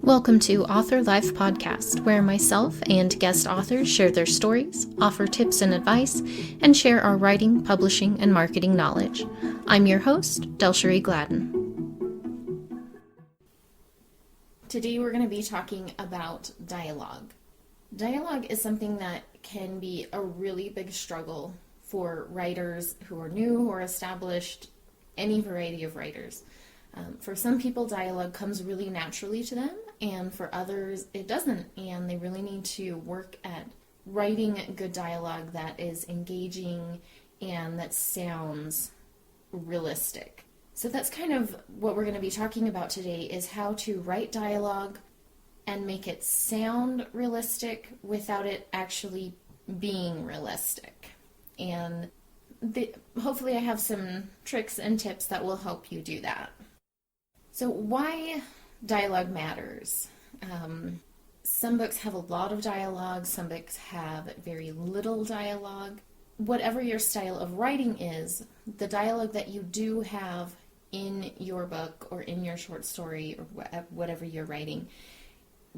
Welcome to Author Life Podcast, where myself and guest authors share their stories, offer tips and advice, and share our writing, publishing, and marketing knowledge. I'm your host, Delsheree Gladden. Today we're going to be talking about dialogue. Dialogue is something that can be a really big struggle for writers who are new or established, any variety of writers. For some people, dialogue comes really naturally to them, and for others, it doesn't, and they really need to work at writing good dialogue that is engaging and that sounds realistic. So that's kind of what we're going to be talking about today, is how to write dialogue and make it sound realistic without it actually being realistic. And hopefully I have some tricks and tips that will help you do that. So why dialogue matters. Some books have a lot of dialogue, some books have very little dialogue. Whatever your style of writing is, the dialogue that you do have in your book or in your short story or whatever you're writing,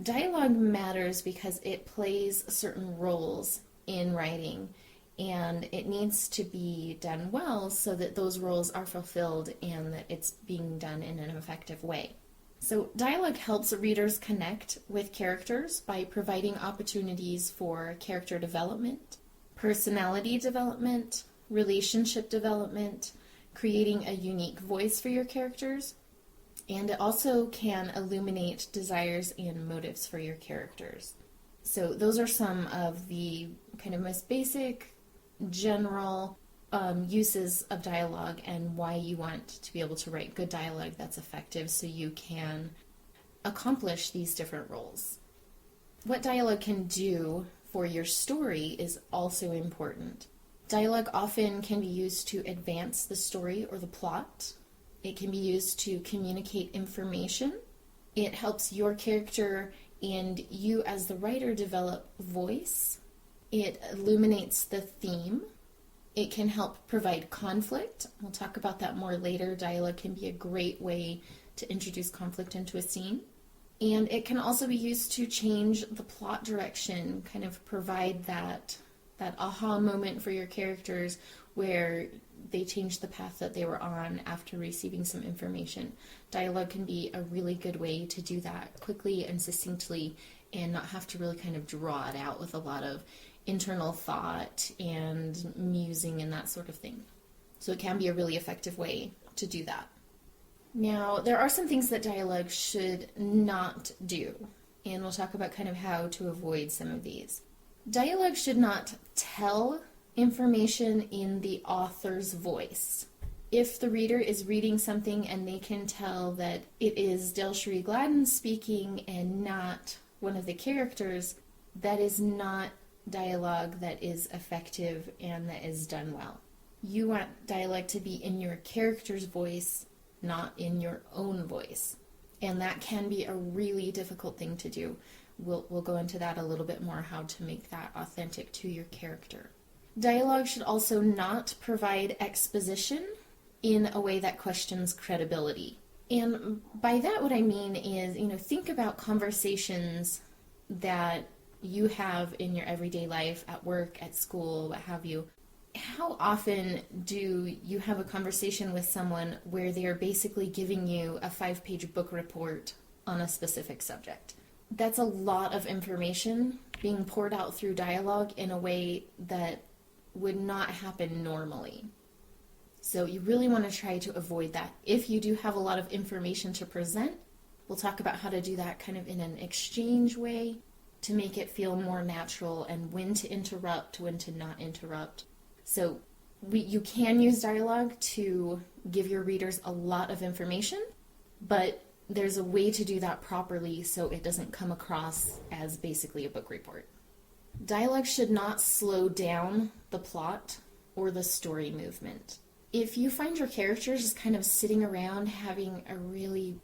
dialogue matters because it plays certain roles in writing, and it needs to be done well so that those roles are fulfilled and that it's being done in an effective way. So dialogue helps readers connect with characters by providing opportunities for character development, personality development, relationship development, creating a unique voice for your characters, and it also can illuminate desires and motives for your characters. So those are some of the kind of most basic, general uses of dialogue and why you want to be able to write good dialogue that's effective so you can accomplish these different roles. What dialogue can do for your story is also important. Dialogue often can be used to advance the story or the plot. It can be used to communicate information. It helps your character and you as the writer develop voice. It illuminates the theme. It can help provide conflict. We'll talk about that more later. Dialogue can be a great way to introduce conflict into a scene. And it can also be used to change the plot direction, kind of provide that aha moment for your characters where they change the path that they were on after receiving some information. Dialogue can be a really good way to do that quickly and succinctly and not have to really kind of draw it out with a lot of internal thought and musing and that sort of thing. So it can be a really effective way to do that. Now, there are some things that dialogue should not do, and we'll talk about kind of how to avoid some of these. Dialogue should not tell information in the author's voice. If the reader is reading something and they can tell that it is Delsheree Gladden speaking and not one of the characters, that is not dialogue that is effective and that is done well. You want dialogue to be in your character's voice, not in your own voice. And that can be a really difficult thing to do. We'll go into that a little bit more, how to make that authentic to your character. Dialogue should also not provide exposition in a way that questions credibility. And by that what I mean is, think about conversations that you have in your everyday life, at work, at school, what have you. How often do you have a conversation with someone where they are basically giving you a 5-page book report on a specific subject? That's a lot of information being poured out through dialogue in a way that would not happen normally. So you really want to try to avoid that. If you do have a lot of information to present, we'll talk about how to do that kind of in an exchange way to make it feel more natural and when to interrupt, when to not interrupt. So you can use dialogue to give your readers a lot of information, but there's a way to do that properly so it doesn't come across as basically a book report. Dialogue should not slow down the plot or the story movement. If you find your characters just kind of sitting around having a really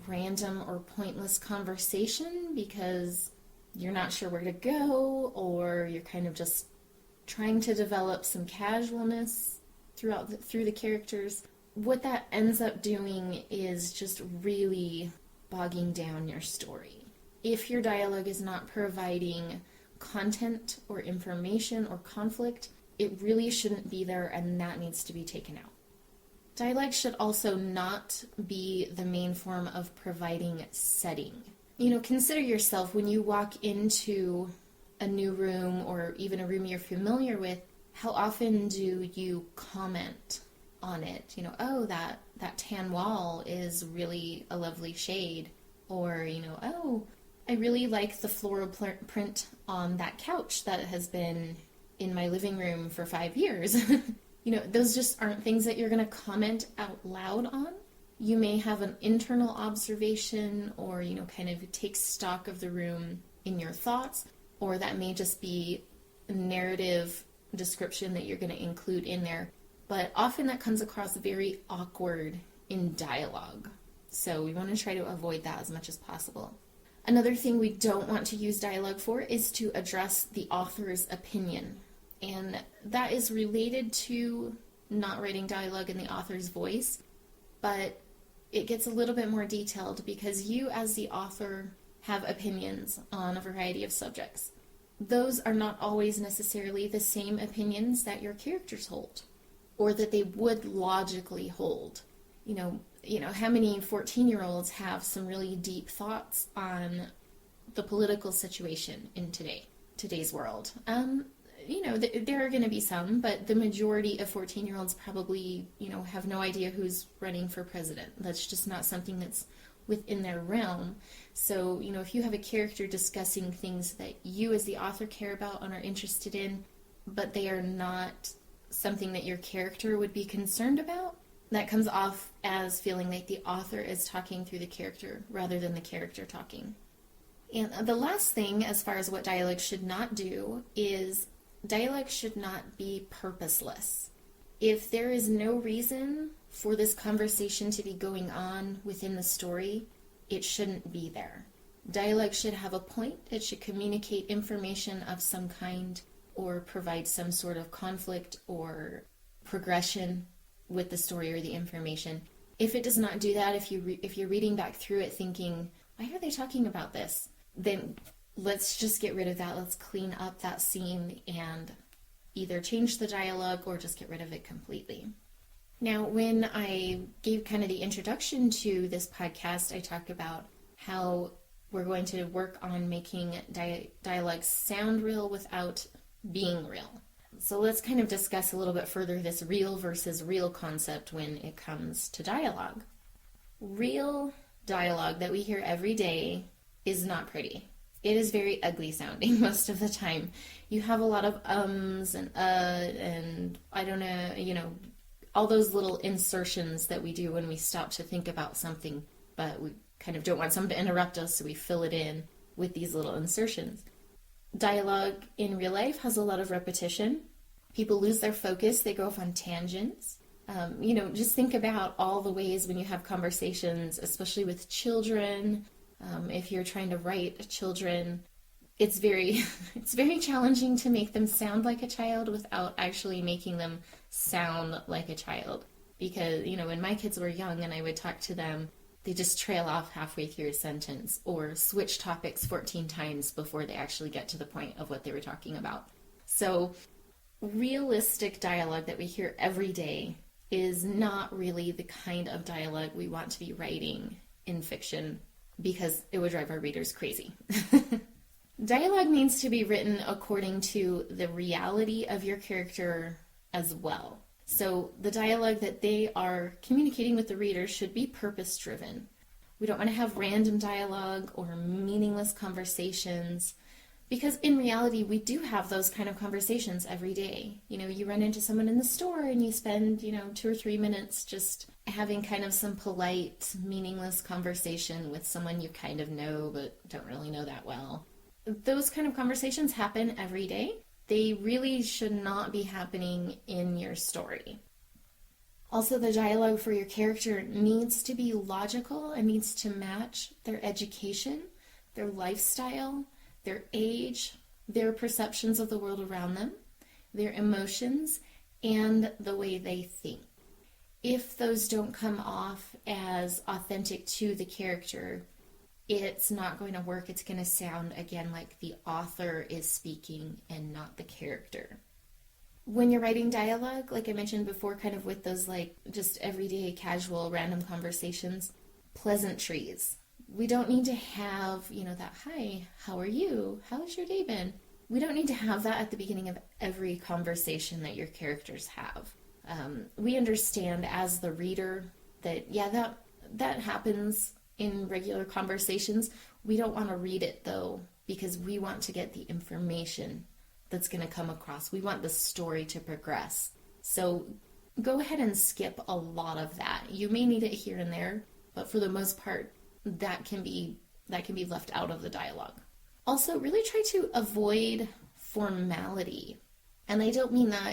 random or pointless conversation because you're not sure where to go, or you're kind of just trying to develop some casualness through the characters, what that ends up doing is just really bogging down your story. if your dialogue is not providing content or information or conflict, it really shouldn't be there, and that needs to be taken out. Dialogue should also not be the main form of providing setting. Consider yourself when you walk into a new room or even a room you're familiar with, how often do you comment on it? Oh, that tan wall is really a lovely shade. Or, oh, I really like the floral print on that couch that has been in my living room for 5 years. Those just aren't things that you're going to comment out loud on. You may have an internal observation or, kind of take stock of the room in your thoughts, or that may just be a narrative description that you're going to include in there. But often that comes across very awkward in dialogue. So we want to try to avoid that as much as possible. Another thing we don't want to use dialogue for is to address the author's opinion. And that is related to not writing dialogue in the author's voice, but it gets a little bit more detailed because you as the author have opinions on a variety of subjects. Those are not always necessarily the same opinions that your characters hold, or that they would logically hold. How many 14-year-olds have some really deep thoughts on the political situation in today's world? There are going to be some, but the majority of 14-year-olds probably, have no idea who's running for president. That's just not something that's within their realm. So, if you have a character discussing things that you as the author care about and are interested in, but they are not something that your character would be concerned about, that comes off as feeling like the author is talking through the character rather than the character talking. And the last thing, as far as what dialogue should not do, is dialogue should not be purposeless. If there is no reason for this conversation to be going on within the story, it shouldn't be there. Dialogue should have a point. It should communicate information of some kind or provide some sort of conflict or progression with the story or the information. If it does not do that, if you're reading back through it thinking, why are they talking about this? Then let's just get rid of that. Let's clean up that scene and either change the dialogue or just get rid of it completely. Now, when I gave kind of the introduction to this podcast, I talked about how we're going to work on making dialogue sound real without being real. So let's kind of discuss a little bit further this real versus real concept when it comes to dialogue. Real dialogue that we hear every day is not pretty. It is very ugly sounding most of the time. You have a lot of ums and I don't know, all those little insertions that we do when we stop to think about something, but we kind of don't want someone to interrupt us, so we fill it in with these little insertions. Dialogue in real life has a lot of repetition. People lose their focus. They go off on tangents. Just think about all the ways when you have conversations, especially with children. If you're trying to write children, it's very challenging to make them sound like a child without actually making them sound like a child. Because, when my kids were young and I would talk to them, they just trail off halfway through a sentence or switch topics 14 times before they actually get to the point of what they were talking about. So realistic dialogue that we hear every day is not really the kind of dialogue we want to be writing in fiction, because it would drive our readers crazy. Dialogue needs to be written according to the reality of your character as well. So the dialogue that they are communicating with the reader should be purpose-driven. We don't want to have random dialogue or meaningless conversations, because in reality, we do have those kind of conversations every day. You run into someone in the store and you spend, 2 or 3 minutes just having kind of some polite, meaningless conversation with someone you kind of know but don't really know that well. Those kind of conversations happen every day. They really should not be happening in your story. Also, the dialogue for your character needs to be logical and needs to match their education, their lifestyle, their age, their perceptions of the world around them, their emotions, and the way they think. If those don't come off as authentic to the character, it's not going to work. It's going to sound, again, like the author is speaking and not the character. When you're writing dialogue, like I mentioned before, kind of with those like just everyday, casual, random conversations, pleasantries. We don't need to have, that, hi, how are you? How's your day been? We don't need to have that at the beginning of every conversation that your characters have. We understand as the reader that, yeah, that happens in regular conversations. We don't want to read it, though, because we want to get the information that's going to come across. We want the story to progress. So go ahead and skip a lot of that. You may need it here and there, but for the most part, that can be left out of the dialogue. Also, really try to avoid formality. And I don't mean that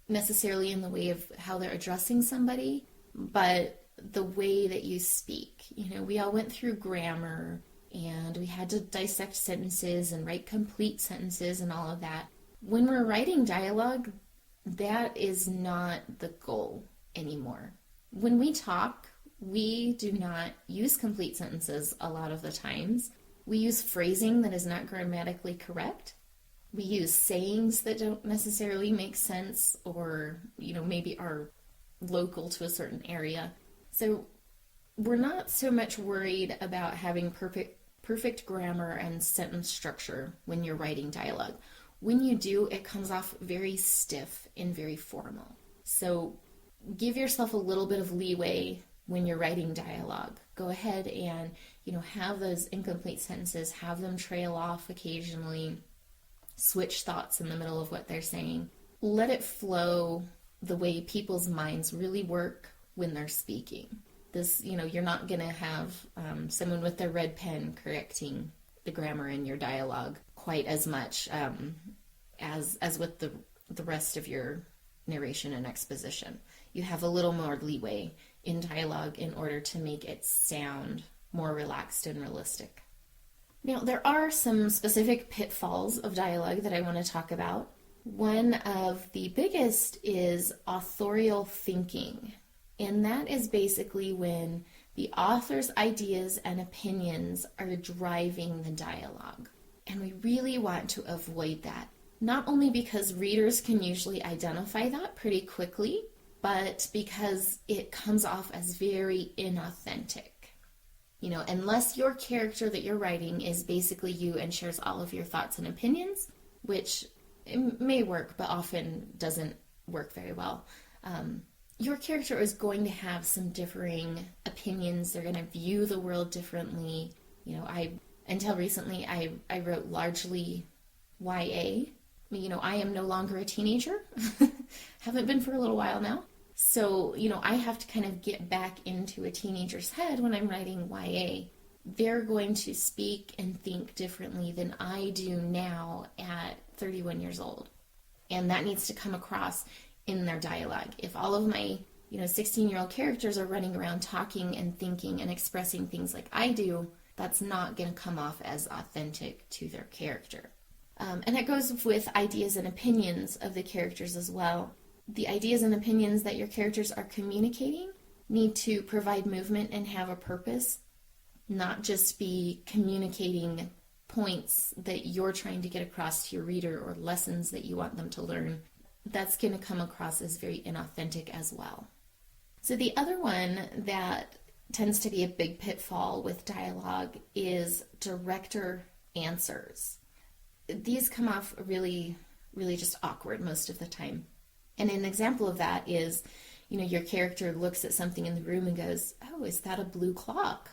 necessarily in the way of how they're addressing somebody, but the way that you speak. We all went through grammar, and we had to dissect sentences and write complete sentences and all of that. When we're writing dialogue, that is not the goal anymore. When we talk, we do not use complete sentences a lot of the times. We use phrasing that is not grammatically correct. We use sayings that don't necessarily make sense or, maybe are local to a certain area. So we're not so much worried about having perfect grammar and sentence structure when you're writing dialogue. When you do, it comes off very stiff and very formal. So give yourself a little bit of leeway when you're writing dialogue. Go ahead and, have those incomplete sentences, have them trail off occasionally, switch thoughts in the middle of what they're saying. Let it flow the way people's minds really work when they're speaking. This, you're not going to have someone with their red pen correcting the grammar in your dialogue quite as much as with the rest of your narration and exposition. You have a little more leeway in dialogue in order to make it sound more relaxed and realistic. Now, there are some specific pitfalls of dialogue that I want to talk about. One of the biggest is authorial thinking, and that is basically when the author's ideas and opinions are driving the dialogue. And we really want to avoid that, not only because readers can usually identify that pretty quickly, but because it comes off as very inauthentic. Unless your character that you're writing is basically you and shares all of your thoughts and opinions, which it may work, but often doesn't work very well. Your character is going to have some differing opinions. They're going to view the world differently. Until recently, I wrote largely YA. I am no longer a teenager. Haven't been for a little while now. So, I have to kind of get back into a teenager's head when I'm writing YA. They're going to speak and think differently than I do now at 31 years old. And that needs to come across in their dialogue. If all of my, 16-year-old characters are running around talking and thinking and expressing things like I do, that's not going to come off as authentic to their character. And that goes with ideas and opinions of the characters as well. The ideas and opinions that your characters are communicating need to provide movement and have a purpose, not just be communicating points that you're trying to get across to your reader or lessons that you want them to learn. That's going to come across as very inauthentic as well. So the other one that tends to be a big pitfall with dialogue is director answers. These come off really, really just awkward most of the time. And an example of that is, your character looks at something in the room and goes, "Oh, is that a blue clock?"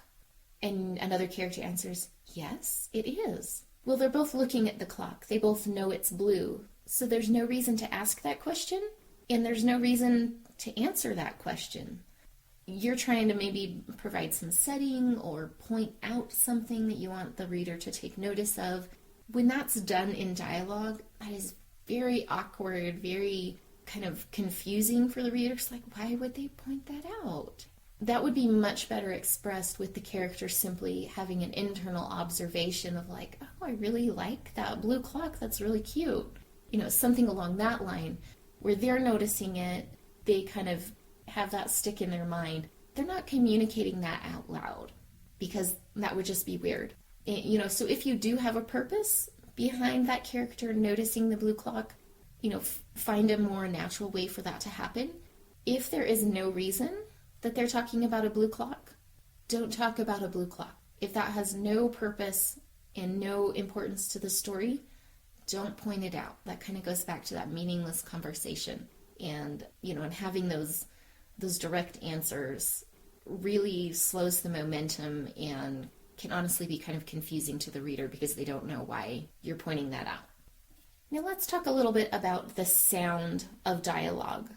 And another character answers, "Yes, it is." Well, they're both looking at the clock. They both know it's blue. So there's no reason to ask that question, and there's no reason to answer that question. You're trying to maybe provide some setting or point out something that you want the reader to take notice of. When that's done in dialogue, that is very awkward, very kind of confusing for the reader. It's like, why would they point that out? That would be much better expressed with the character simply having an internal observation of like, oh, I really like that blue clock. That's really cute. Something along that line where they're noticing it, they kind of have that stick in their mind. They're not communicating that out loud. because that would just be weird. So if you do have a purpose behind that character noticing the blue clock, find a more natural way for that to happen. If there is no reason that they're talking about a blue clock, don't talk about a blue clock. If that has no purpose and no importance to the story, don't point it out. That kind of goes back to that meaningless conversation. And, and having those direct answers really slows the momentum and can honestly be kind of confusing to the reader because they don't know why you're pointing that out. Now let's talk a little bit about the sound of dialogue.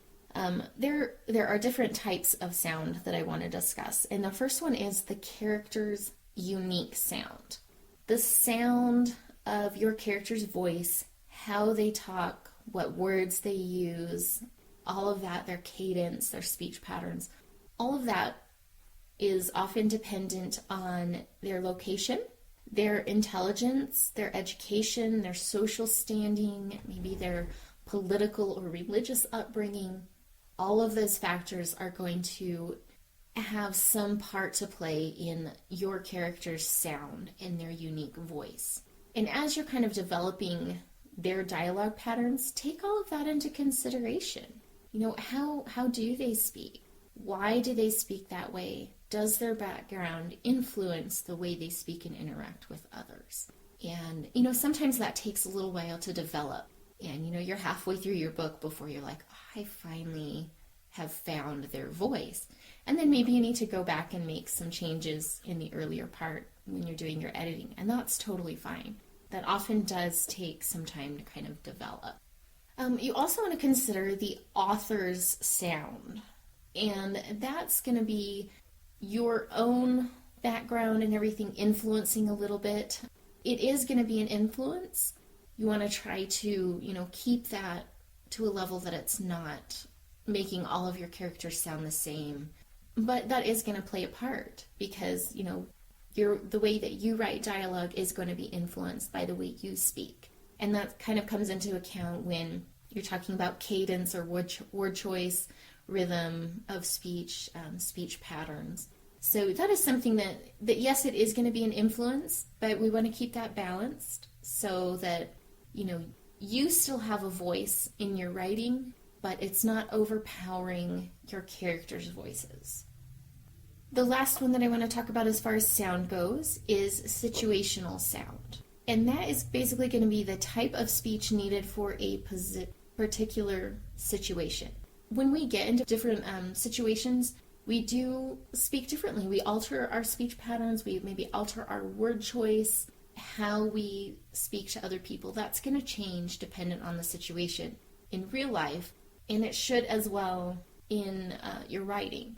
There are different types of sound that I want to discuss. And the first one is the character's unique sound. The sound of your character's voice, how they talk, what words they use, all of that, their cadence, their speech patterns, all of that is often dependent on their location, their intelligence, their education, their social standing, maybe their political or religious upbringing. All of those factors are going to have some part to play in your character's sound and their unique voice. And as you're kind of developing their dialogue patterns, take all of that into consideration. How do they speak? Why do they speak that way? Does their background influence the way they speak and interact with others? And, sometimes that takes a little while to develop. And, you're halfway through your book before you're like, I finally have found their voice. And then maybe you need to go back and make some changes in the earlier part when you're doing your editing. And that's totally fine. That often does take some time to kind of develop. You also want to consider the author's sound. And that's going to be your own background and everything influencing a little bit. It is going to be an influence. You want to try to, keep that to a level that it's not making all of your characters sound the same. But that is going to play a part because, the way that you write dialogue is going to be influenced by the way you speak. And that kind of comes into account when you're talking about cadence or word choice, rhythm of speech, speech patterns. So that is something that yes, it is going to be an influence, but we want to keep that balanced so that, you still have a voice in your writing, but it's not overpowering your characters' voices. The last one that I want to talk about as far as sound goes is situational sound. And that is basically going to be the type of speech needed for a particular situation. When we get into different situations, we do speak differently. We alter our speech patterns. We maybe alter our word choice, how we speak to other people. That's going to change dependent on the situation in real life, and it should as well in your writing.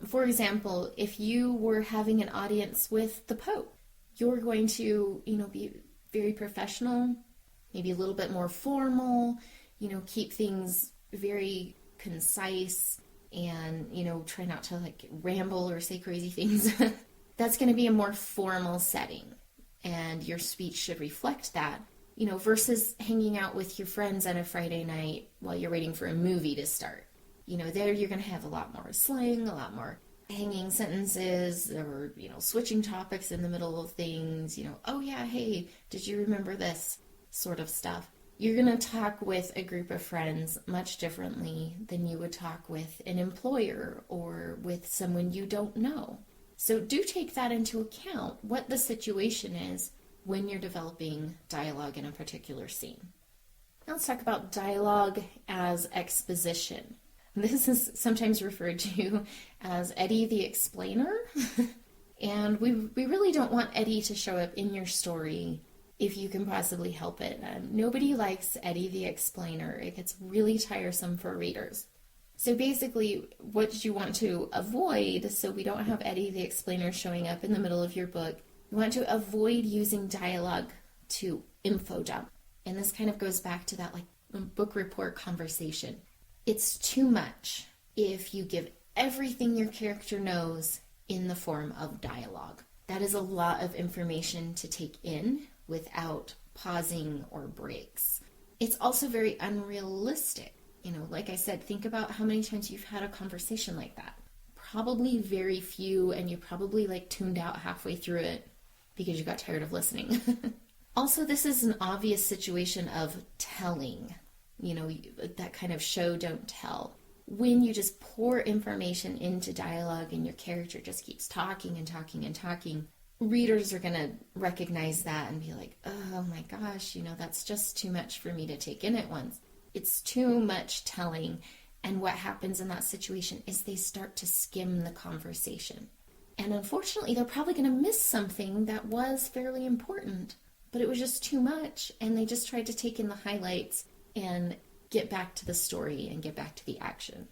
For example, if you were having an audience with the Pope, you're going to, be very professional, maybe a little bit more formal, keep things very concise and, try not to ramble or say crazy things. That's going to be a more formal setting, and your speech should reflect that, versus hanging out with your friends on a Friday night while you're waiting for a movie to start. There you're going to have a lot more slang, a lot more hanging sentences, or, switching topics in the middle of things, oh yeah, hey, did you remember this sort of stuff. You're going to talk with a group of friends much differently than you would talk with an employer or with someone you don't know. So do take that into account, what the situation is when you're developing dialogue in a particular scene. Now let's talk about dialogue as exposition. This is sometimes referred to as Eddie the Explainer. And we really don't want Eddie to show up in your story if you can possibly help it. Nobody likes Eddie the Explainer. It gets really tiresome for readers. So basically, what you want to avoid, so we don't have Eddie the Explainer showing up in the middle of your book, you want to avoid using dialogue to info dump. And this kind of goes back to that book report conversation. It's too much if you give everything your character knows in the form of dialogue. That is a lot of information to take in without pausing or breaks. It's also very unrealistic. Like I said, think about how many times you've had a conversation like that. probably very few, and you probably like tuned out halfway through it because you got tired of listening. Also, this is an obvious situation of telling, that kind of show, don't tell. When you just pour information into dialogue and your character just keeps talking and talking and talking, readers are going to recognize that and be like, oh my gosh, that's just too much for me to take in at once. It's too much telling. And what happens in that situation is they start to skim the conversation. And unfortunately, they're probably going to miss something that was fairly important, but it was just too much. And they just tried to take in the highlights and get back to the story and get back to the action.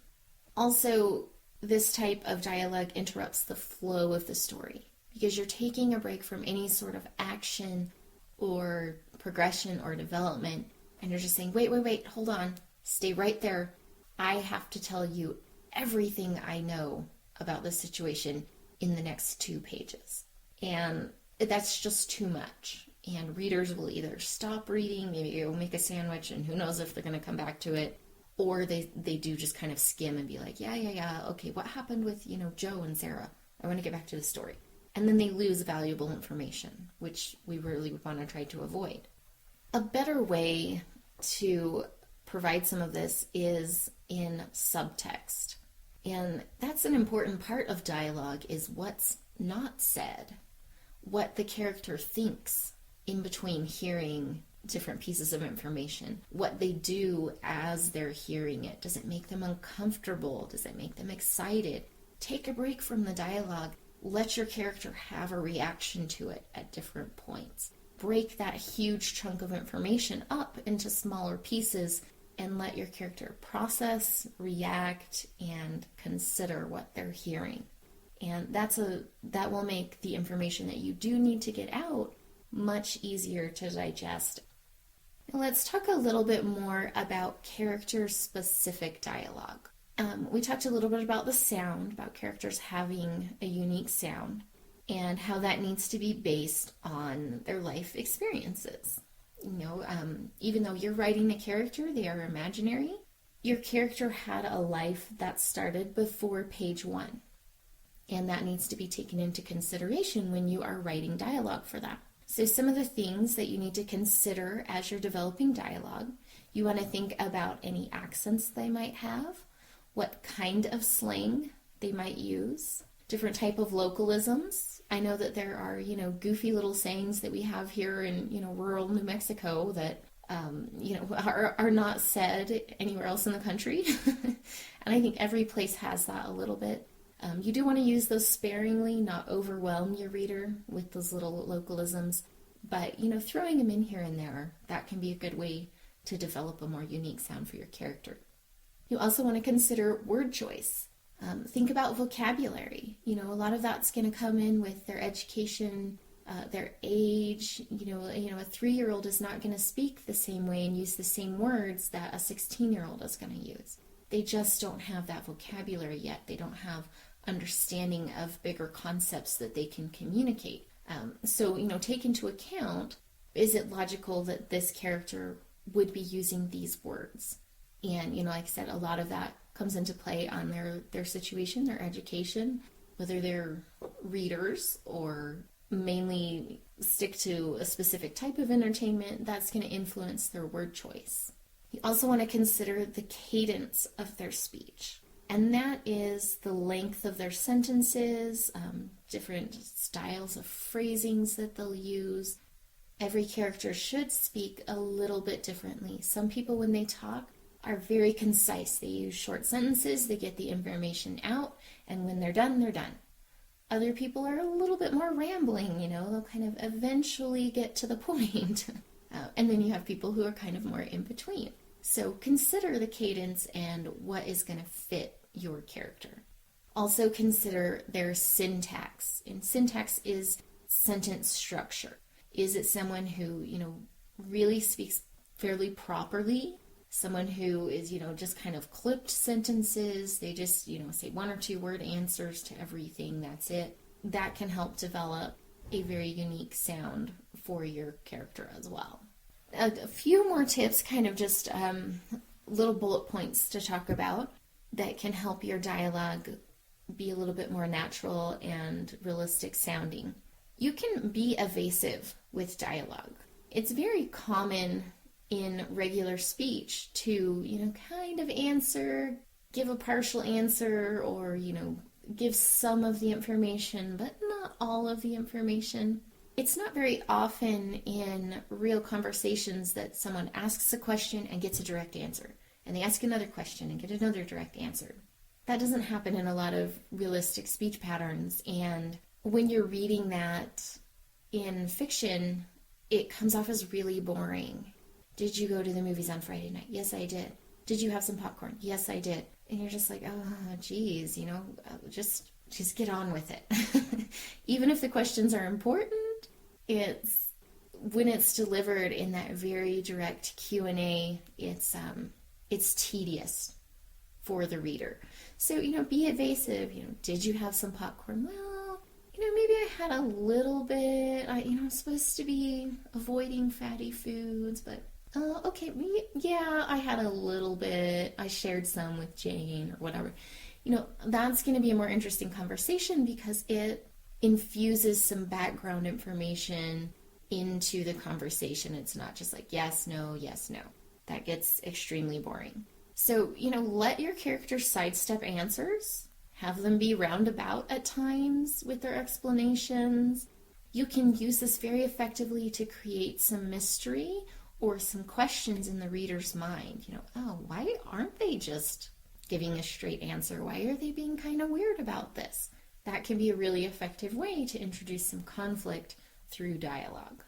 Also, this type of dialogue interrupts the flow of the story because you're taking a break from any sort of action or progression or development, and you're just saying, wait, hold on, stay right there. I have to tell you everything I know about this situation in the next 2 pages. And that's just too much. And readers will either stop reading, maybe go make a sandwich, and who knows if they're going to come back to it, or they do just kind of skim and be like, yeah, okay, what happened with, Joe and Sarah? I want to get back to the story. And then they lose valuable information, which we really want to try to avoid. A better way to provide some of this is in subtext. And that's an important part of dialogue, is what's not said, what the character thinks in between hearing different pieces of information, what they do as they're hearing it. Does it make them uncomfortable? Does it make them excited? Take a break from the dialogue. Let your character have a reaction to it at different points. Break that huge chunk of information up into smaller pieces and let your character process, react, and consider what they're hearing. And that will make the information that you do need to get out much easier to digest. Now let's talk a little bit more about character-specific dialogue. We talked a little bit about the sound, about characters having a unique sound, and how that needs to be based on their life experiences. Even though you're writing a character, they are imaginary, your character had a life that started before page 1. And that needs to be taken into consideration when you are writing dialogue for that. So some of the things that you need to consider as you're developing dialogue, you want to think about any accents they might have, what kind of slang they might use, different type of localisms. I know that there are, goofy little sayings that we have here in, rural New Mexico that, are not said anywhere else in the country. And I think every place has that a little bit. You do want to use those sparingly, not overwhelm your reader with those little localisms. But, throwing them in here and there, that can be a good way to develop a more unique sound for your character. You also want to consider word choice. Think about vocabulary. A lot of that's going to come in with their education, their age. A 3-year-old is not going to speak the same way and use the same words that a 16-year-old is going to use. They just don't have that vocabulary yet. They don't have understanding of bigger concepts that they can communicate. So, take into account, is it logical that this character would be using these words? And, like I said, a lot of that comes into play on their situation, their education, whether they're readers or mainly stick to a specific type of entertainment. That's going to influence their word choice. You also want to consider the cadence of their speech. And that is the length of their sentences, different styles of phrasings that they'll use. Every character should speak a little bit differently. Some people, when they talk, are very concise. They use short sentences, they get the information out, and when they're done, they're done. Other people are a little bit more rambling, they'll kind of eventually get to the point. And then you have people who are kind of more in between. So consider the cadence and what is going to fit your character. Also consider their syntax. And syntax is sentence structure. Is it someone who, really speaks fairly properly? Someone who is, just kind of clipped sentences. They just, say 1 or 2 word answers to everything. That's it. That can help develop a very unique sound for your character as well. A few more tips, kind of just little bullet points to talk about that can help your dialogue be a little bit more natural and realistic sounding. You can be evasive with dialogue. It's very common in regular speech to, kind of answer, give a partial answer, or, give some of the information, but not all of the information. It's not very often in real conversations that someone asks a question and gets a direct answer, and they ask another question and get another direct answer. That doesn't happen in a lot of realistic speech patterns, and when you're reading that in fiction, it comes off as really boring. Did you go to the movies on Friday night? Yes, I did. Did you have some popcorn? Yes, I did. And you're just like, oh, geez, just get on with it. Even if the questions are important, it's when it's delivered in that very direct Q&A, it's tedious for the reader. So, be evasive. Did you have some popcorn? Well, maybe I had a little bit. I'm supposed to be avoiding fatty foods, but okay, yeah, I had a little bit. I shared some with Jane or whatever. That's going to be a more interesting conversation because it infuses some background information into the conversation. It's not just like yes, no, yes, no. That gets extremely boring. So, let your characters sidestep answers. Have them be roundabout at times with their explanations. You can use this very effectively to create some mystery or some questions in the reader's mind. Why aren't they just giving a straight answer? Why are they being kind of weird about this? That can be a really effective way to introduce some conflict through dialogue.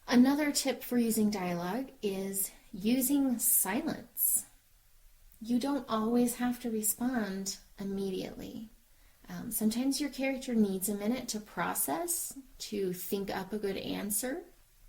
Another tip for using dialogue is using silence. You don't always have to respond immediately. Sometimes your character needs a minute to process, to think up a good answer.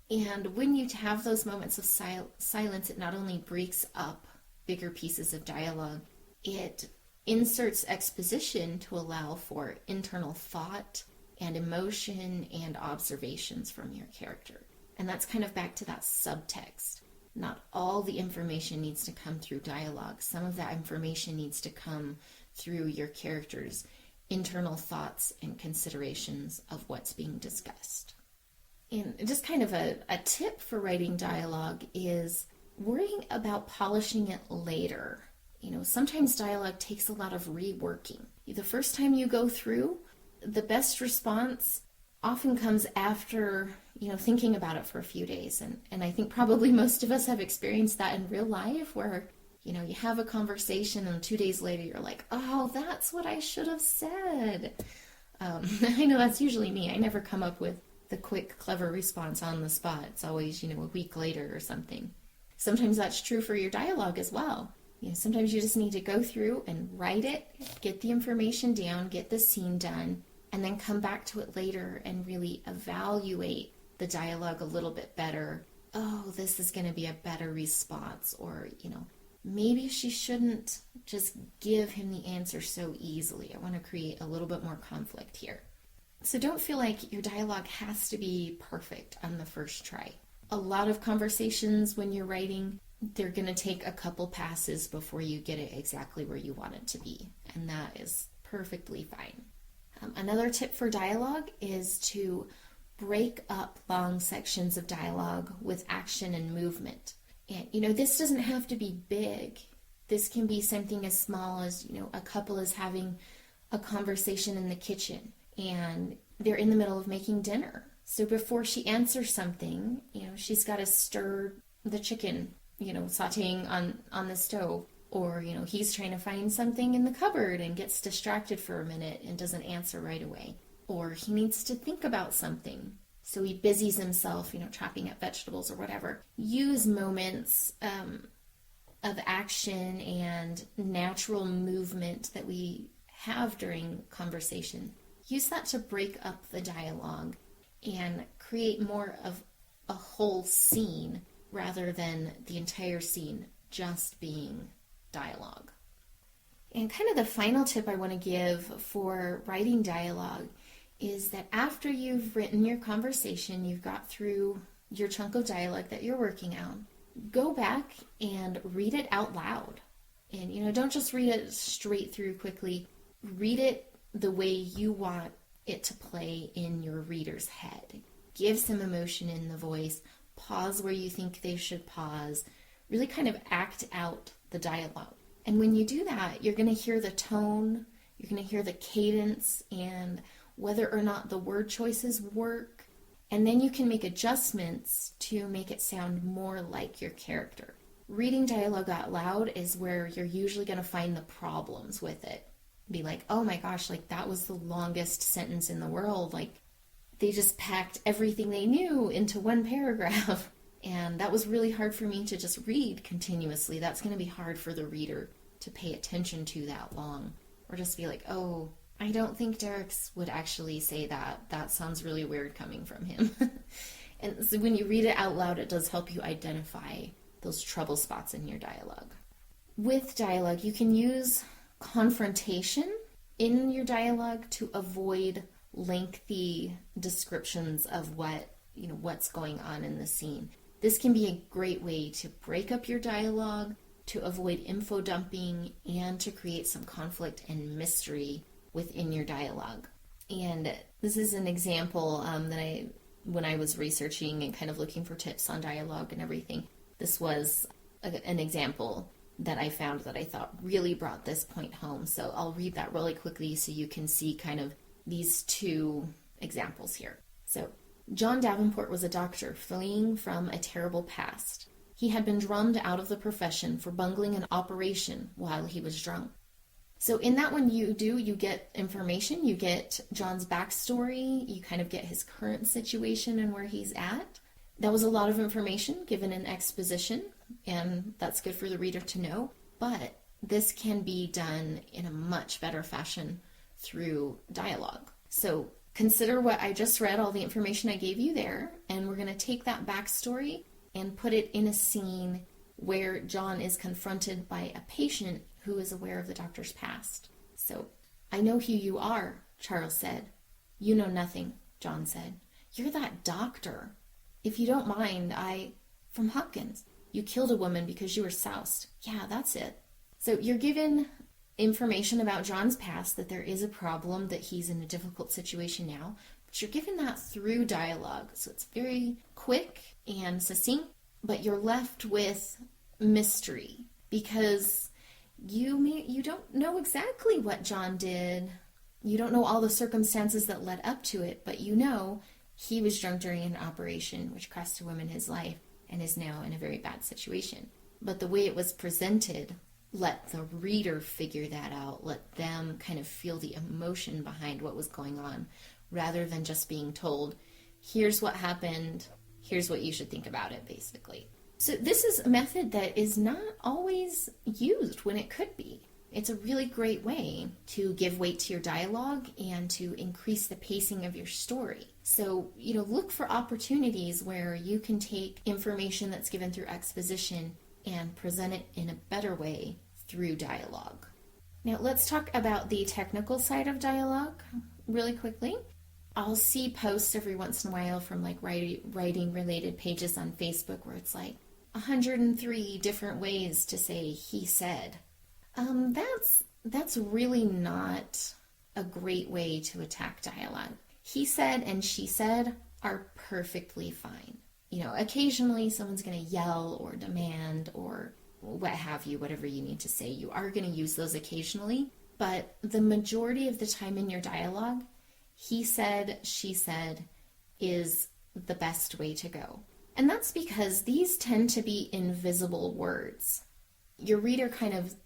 And when you have those moments of silence, it not only breaks up bigger pieces of dialogue, it inserts exposition to allow for internal thought and emotion and observations from your character. And that's kind of back to that subtext. Not all the information needs to come through dialogue. Some of that information needs to come through your character's internal thoughts and considerations of what's being discussed. And just kind of a tip for writing dialogue is worrying about polishing it later. Sometimes dialogue takes a lot of reworking. The first time you go through, the best response often comes after, thinking about it for a few days. And I think probably most of us have experienced that in real life where, you have a conversation and 2 days later you're like, oh, that's what I should have said. I know that's usually me. I never come up with the quick, clever response on the spot. It's always, a week later or something. Sometimes that's true for your dialogue as well. Sometimes you just need to go through and write it, get the information down, get the scene done, and then come back to it later and really evaluate the dialogue a little bit better. Oh, this is going to be a better response. Or, maybe she shouldn't just give him the answer so easily. I want to create a little bit more conflict here. So don't feel like your dialogue has to be perfect on the first try. A lot of conversations when you're writing, they're going to take a couple passes before you get it exactly where you want it to be. And that is perfectly fine. Another tip for dialogue is to break up long sections of dialogue with action and movement. And, this doesn't have to be big. This can be something as small as, a couple is having a conversation in the kitchen and they're in the middle of making dinner. So before she answers something, she's got to stir the chicken, sauteing on the stove. Or, he's trying to find something in the cupboard and gets distracted for a minute and doesn't answer right away. Or he needs to think about something. So he busies himself, chopping up vegetables or whatever. Use moments of action and natural movement that we have during conversation. Use that to break up the dialogue and create more of a whole scene rather than the entire scene just being dialogue. And kind of the final tip I want to give for writing dialogue is that after you've written your conversation, you've got through your chunk of dialogue that you're working on, go back and read it out loud. And, don't just read it straight through quickly. Read it the way you want it to play in your reader's head. Give some emotion in the voice, pause where you think they should pause, really kind of act out the dialogue. And when you do that, you're going to hear the tone, you're going to hear the cadence, and whether or not the word choices work. And then you can make adjustments to make it sound more like your character. Reading dialogue out loud is where you're usually going to find the problems with it. Be like, oh my gosh, like that was the longest sentence in the world. Like they just packed everything they knew into one paragraph. And that was really hard for me to just read continuously. That's going to be hard for the reader to pay attention to that long. Or just be like, oh, I don't think Derek's would actually say that. That sounds really weird coming from him. And so when you read it out loud, it does help you identify those trouble spots in your dialogue. With dialogue, you can use confrontation in your dialogue to avoid lengthy descriptions of what's going on in the scene. This can be a great way to break up your dialogue, to avoid info dumping, and to create some conflict and mystery within your dialogue. And this is an example when I was researching and kind of looking for tips on dialogue and everything, this was an example that I found that I thought really brought this point home. So I'll read that really quickly so you can see kind of these two examples here. So, John Davenport was a doctor fleeing from a terrible past. He had been drummed out of the profession for bungling an operation while he was drunk. So in that one you get information, you get John's backstory, you kind of get his current situation and where he's at. That was a lot of information given in exposition, and that's good for the reader to know, but this can be done in a much better fashion through dialogue. So consider what I just read, all the information I gave you there, and we're going to take that backstory and put it in a scene where John is confronted by a patient who is aware of the doctor's past. So, I know who you are, Charles said. You know nothing, John said. You're that doctor. If you don't mind, from Hopkins. You killed a woman because you were soused. Yeah, that's it. So you're given information about John's past, that there is a problem, that he's in a difficult situation now, but you're given that through dialogue. So it's very quick and succinct, but you're left with mystery because you don't know exactly what John did. You don't know all the circumstances that led up to it, but you know he was drunk during an operation which cost a woman his life and is now in a very bad situation. But the way it was presented, let the reader figure that out. Let them kind of feel the emotion behind what was going on, rather than just being told, here's what happened, here's what you should think about it, basically. So this is a method that is not always used when it could be. It's a really great way to give weight to your dialogue and to increase the pacing of your story. So, look for opportunities where you can take information that's given through exposition and present it in a better way through dialogue. Now, let's talk about the technical side of dialogue really quickly. I'll see posts every once in a while from writing related pages on Facebook where it's like 103 different ways to say he said. That's really not a great way to attack dialogue. He said and she said are perfectly fine. Occasionally someone's going to yell or demand or what have you, whatever you need to say. You are going to use those occasionally, but the majority of the time in your dialogue, he said, she said is the best way to go. And that's because these tend to be invisible words. Your reader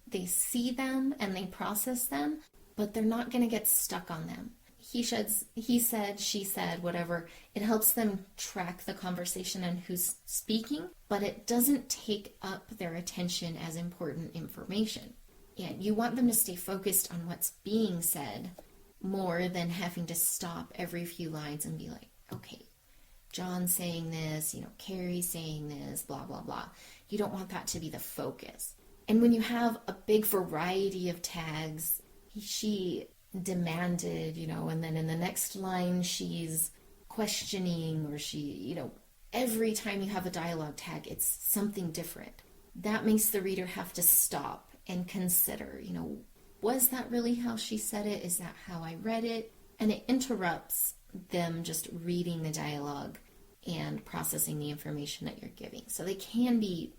they see them and they process them, but they're not going to get stuck on them. He said, she said, whatever. It helps them track the conversation and who's speaking, but it doesn't take up their attention as important information. And you want them to stay focused on what's being said more than having to stop every few lines and be like, okay, John saying this, Carrie saying this, blah, blah, blah. You don't want that to be the focus. And when you have a big variety of tags, she demanded, and then in the next line she's questioning, or she, every time you have a dialogue tag, it's something different. That makes the reader have to stop and consider, was that really how she said it? Is that how I read it? And it interrupts them just reading the dialogue and processing the information that you're giving. So they can be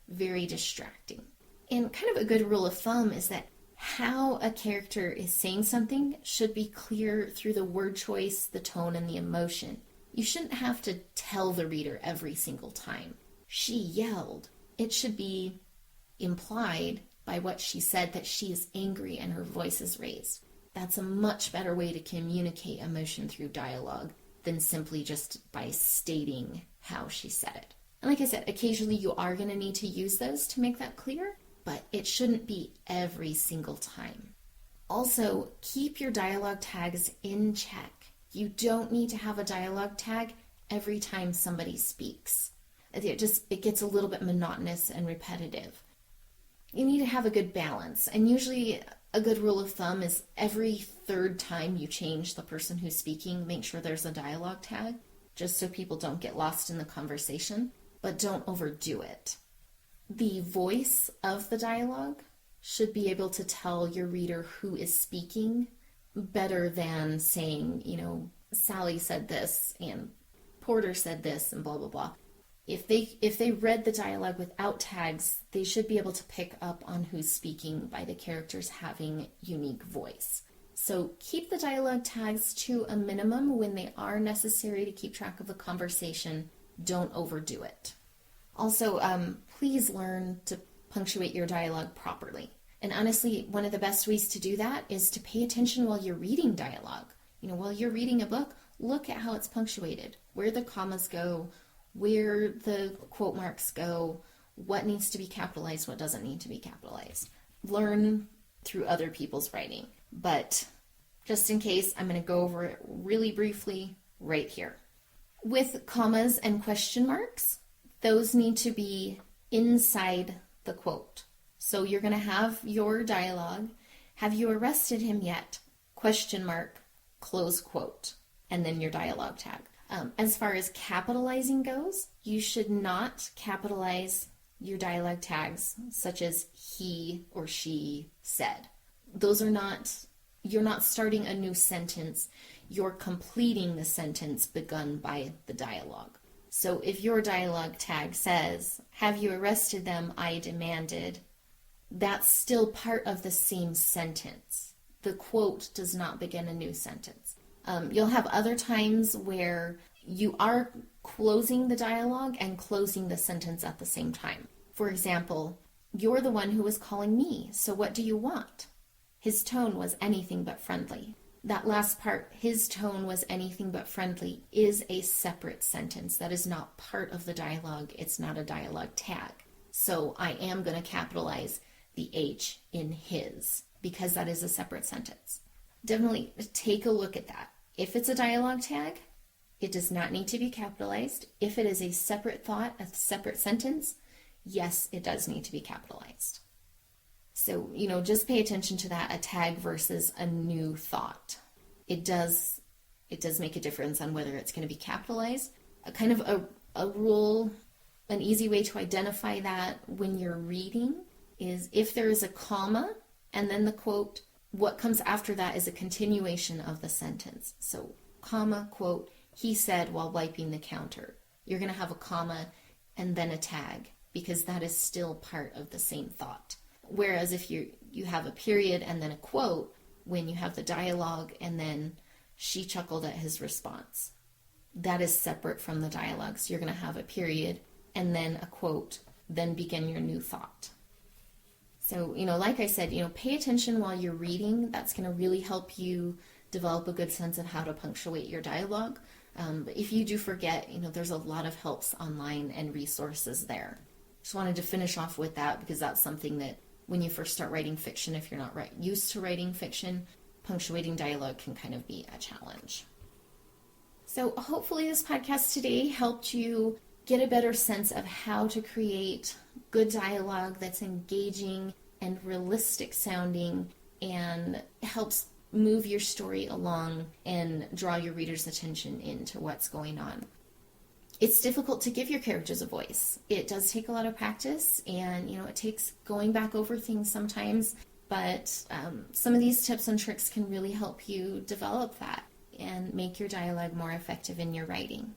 very distracting. And kind of a good rule of thumb is that how a character is saying something should be clear through the word choice, the tone, and the emotion. You shouldn't have to tell the reader every single time. She yelled. It should be implied by what she said that she is angry and her voice is raised. That's a much better way to communicate emotion through dialogue than simply just by stating how she said it. And like I said, occasionally you are going to need to use those to make that clear, but it shouldn't be every single time. Also, keep your dialogue tags in check. You don't need to have a dialogue tag every time somebody speaks. It gets a little bit monotonous and repetitive. You need to have a good balance, and usually a good rule of thumb is every third time you change the person who's speaking, make sure there's a dialogue tag, just so people don't get lost in the conversation, but don't overdo it. The voice of the dialogue should be able to tell your reader who is speaking better than saying, Sally said this and Porter said this and blah, blah, blah. If they read the dialogue without tags, they should be able to pick up on who's speaking by the characters having unique voice. So keep the dialogue tags to a minimum when they are necessary to keep track of the conversation. Don't overdo it. Also, please learn to punctuate your dialogue properly. And honestly, one of the best ways to do that is to pay attention while you're reading dialogue. While you're reading a book, look at how it's punctuated, where the commas go, where the quote marks go, what needs to be capitalized, what doesn't need to be capitalized. Learn through other people's writing. But just in case, I'm going to go over it really briefly right here. With commas and question marks, those need to be inside the quote. So you're going to have your dialogue, have you arrested him yet? Question mark, close quote, and then your dialogue tag. As far as capitalizing goes, you should not capitalize your dialogue tags such as he or she said. You're not starting a new sentence, you're completing the sentence begun by the dialogue. So if your dialogue tag says, have you arrested them, I demanded, that's still part of the same sentence. The quote does not begin a new sentence. You'll have other times where you are closing the dialogue and closing the sentence at the same time. For example, you're the one who was calling me, so what do you want? His tone was anything but friendly. That last part, his tone was anything but friendly, is a separate sentence. That is not part of the dialogue. It's not a dialogue tag. So I am going to capitalize the H in his because that is a separate sentence. Definitely take a look at that. If it's a dialogue tag, it does not need to be capitalized. If it is a separate thought, a separate sentence, yes, it does need to be capitalized. So, just pay attention to that, a tag versus a new thought. It does make a difference on whether it's going to be capitalized. A rule, an easy way to identify that when you're reading is if there is a comma and then the quote, what comes after that is a continuation of the sentence. So, comma, quote, he said while wiping the counter. You're going to have a comma and then a tag because that is still part of the same thought. Whereas if you have a period and then a quote, when you have the dialogue and then she chuckled at his response, that is separate from the dialogue. So you're going to have a period and then a quote, then begin your new thought. So, like I said, pay attention while you're reading. That's going to really help you develop a good sense of how to punctuate your dialogue. But if you do forget, there's a lot of helps online and resources there. Just wanted to finish off with that because that's something that when you first start writing fiction, if you're not used to writing fiction, punctuating dialogue can kind of be a challenge. So hopefully this podcast today helped you get a better sense of how to create good dialogue that's engaging and realistic sounding and helps move your story along and draw your reader's attention into what's going on. It's difficult to give your characters a voice. It does take a lot of practice and, it takes going back over things sometimes But some of these tips and tricks can really help you develop that and make your dialogue more effective in your writing.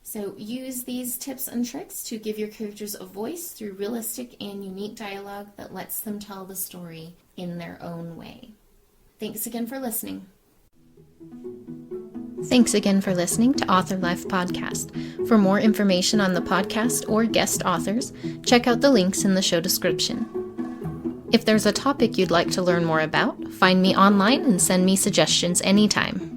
So use these tips and tricks to give your characters a voice through realistic and unique dialogue that lets them tell the story in their own way. Thanks again for listening. Thanks again for listening to Author Life Podcast. For more information on the podcast or guest authors, check out the links in the show description. If there's a topic you'd like to learn more about, find me online and send me suggestions anytime.